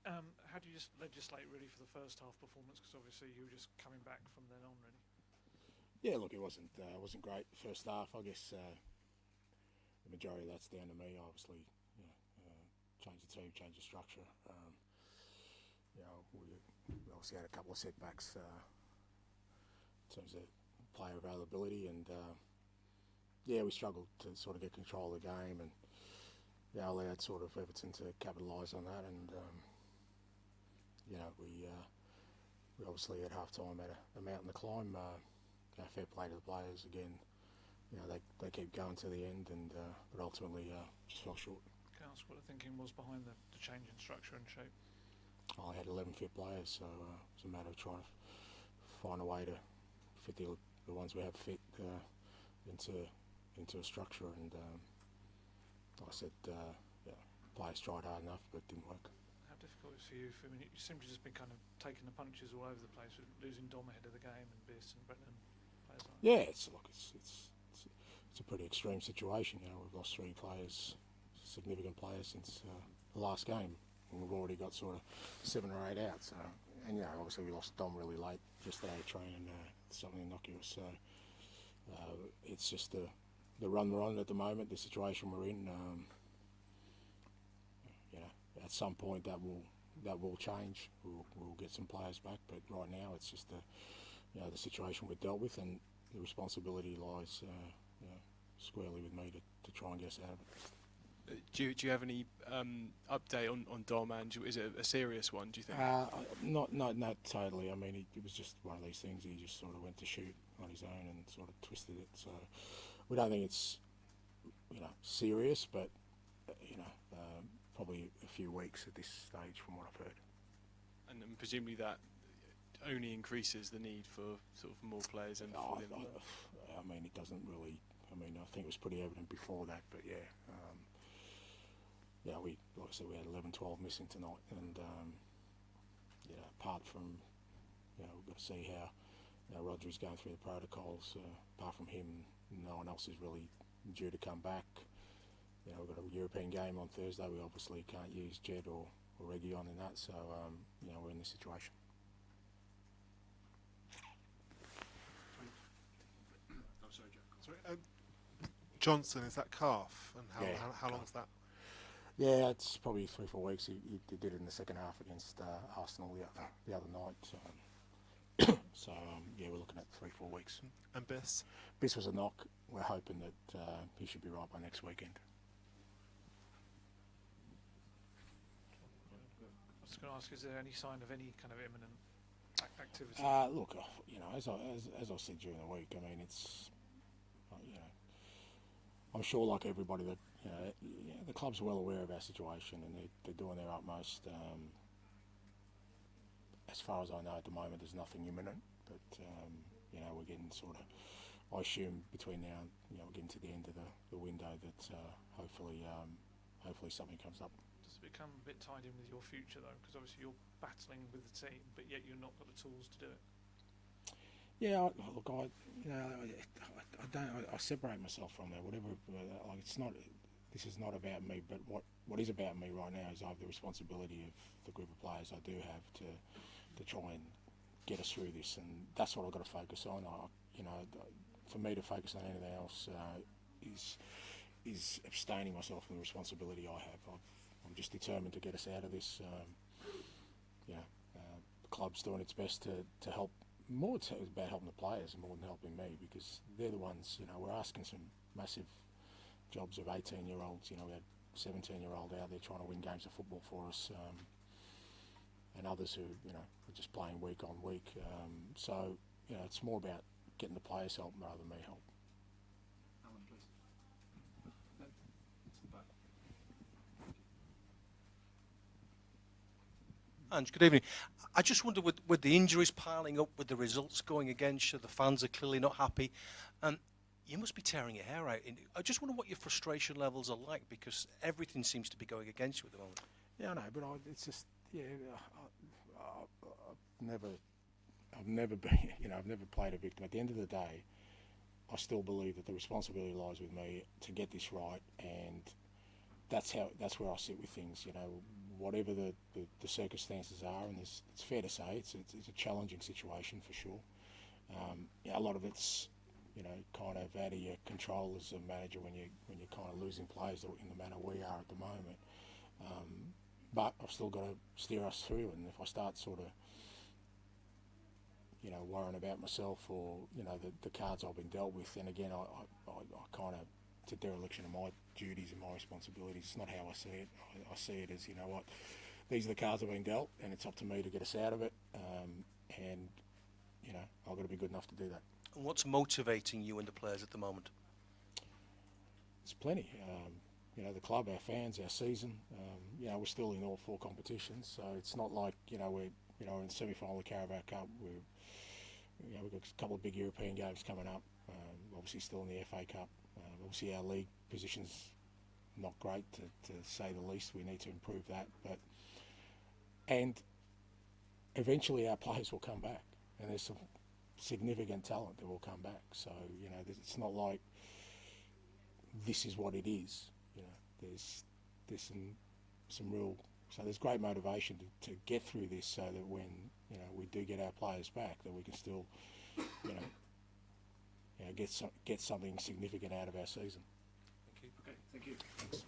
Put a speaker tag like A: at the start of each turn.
A: How do you just legislate really for the first half performance? Because obviously you were just coming back from then on, really.
B: Yeah, look, it wasn't great first half. I guess the majority of that's down to me. Obviously, you know, change the team, change the structure. We obviously had a couple of setbacks in terms of player availability, and we struggled to sort of get control of the game, and allowed sort of Everton to capitalise on that, and we obviously at half time had a mountain to climb. Fair play to the players again. They keep going to the end, and but ultimately just fell short.
A: Can I ask what the thinking was behind the change in structure and shape?
B: I had 11 fit players, so it was a matter of trying to find a way to fit the ones we have fit into a structure, and like I said, players tried hard enough, but it didn't work.
A: How difficult is it for you? I mean, you seem to just been kind of taking the punches all over the place, with losing Dom ahead of the game and Biss and Brennan, players like that.
B: Yeah, it's a pretty extreme situation. We've lost 3 players, significant players, since the last game, and we've already got sort of 7 or 8 out. So, and obviously we lost Dom really late yesterday training, something innocuous. So it's just the run we're on at the moment, the situation we're in. At some point that will change. We'll get some players back, but right now it's just the situation we've dealt with, and the responsibility lies squarely with me to try and get us out of it.
C: Do you have any update on Dom, Ange? Is it a serious one, do you think?
B: Not totally. I mean, it was just one of these things. He just sort of went to shoot on his own and sort of twisted it. So we don't think it's serious, but probably a few weeks at this stage, from what I've heard.
C: And presumably that only increases the need for sort of more players. And
B: I mean, it doesn't really. I mean, I think it was pretty evident before that, but like I said, we had 11, 12 missing tonight, and apart from, we've got to see how Rodri's going through the protocols. Apart from him, no one else is really due to come back. We've got a European game on Thursday. We obviously can't use Jed or Reguilon in that, so we're in this situation.
D: I'm sorry, Jack. Sorry. Johnson, is that calf, and how long is that?
B: Yeah, it's probably 3-4 weeks. He did it in the second half against Arsenal the other night. So we're looking at 3-4 weeks.
D: And Biss?
B: Biss was a knock. We're hoping that he should be right by next weekend.
A: I was going to ask, is there any sign of any kind of imminent activity?
B: Look, as I said during the week, I mean, it's I'm sure, like everybody, that the club's well aware of our situation, and they're doing their utmost. As far as I know, at the moment, there's nothing imminent, but we're getting sort of. I assume between now and we're getting to the end of the window that hopefully something comes up.
A: Does it become a bit tied in with your future though? Because obviously you're battling with the team, but yet you've not got the tools to do it.
B: Yeah, look, I separate myself from that. Whatever, like it's not. This is not about me, but what is about me right now is I have the responsibility of the group of players I do have to try and get us through this, and that's what I've got to focus on. For me to focus on anything else is abstaining myself from the responsibility I have. I'm just determined to get us out of this. The club's doing its best to help. More it's about helping the players more than helping me, because they're the ones. We're asking some massive jobs of 18-year-olds. We had 17-year-old out there trying to win games of football for us, and others who are just playing week on week. So it's more about getting the players help rather than me help.
E: Alan, please.
F: Ange, good evening. I just wonder, with the injuries piling up, with the results going against you, the fans are clearly not happy, you must be tearing your hair out. I just wonder what your frustration levels are like, because everything seems to be going against you at the moment.
B: Yeah, I know, but it's just I've never been, I've never played a victim. At the end of the day, I still believe that the responsibility lies with me to get this right, and that's where I sit with things. You know, whatever the circumstances are, and it's fair to say it's a challenging situation for sure. A lot of it's, you know, kind of out of your control as a manager when you're kind of losing players in the manner we are at the moment. But I've still got to steer us through, and if I start sort of, you know, worrying about myself or, you know, the cards I've been dealt with, then again I kind of, it's a dereliction of my duties and my responsibilities. It's not how I see it. I see it as, you know what, these are the cards I've been dealt, and it's up to me to get us out of it. And you know, I've got to be good enough to do that.
F: And what's motivating you and the players at the moment?
B: There's plenty. You know, the club, our fans, our season. You know, we're still in all 4 competitions, so it's not like, you know, we're in the semi-final of the Carabao Cup. We've got a couple of big European games coming up. Obviously, still in the FA Cup. Obviously, our league position's not great, to say the least. We need to improve that, and eventually our players will come back, and there's some significant talent that will come back. So, you know, it's not like this is what it is. You know, there's some real, so there's great motivation to get through this, so that when, you know, we do get our players back, that we can still, you know, get something significant out of our season.
F: Thank you.
E: Okay, thank you.
B: Thanks.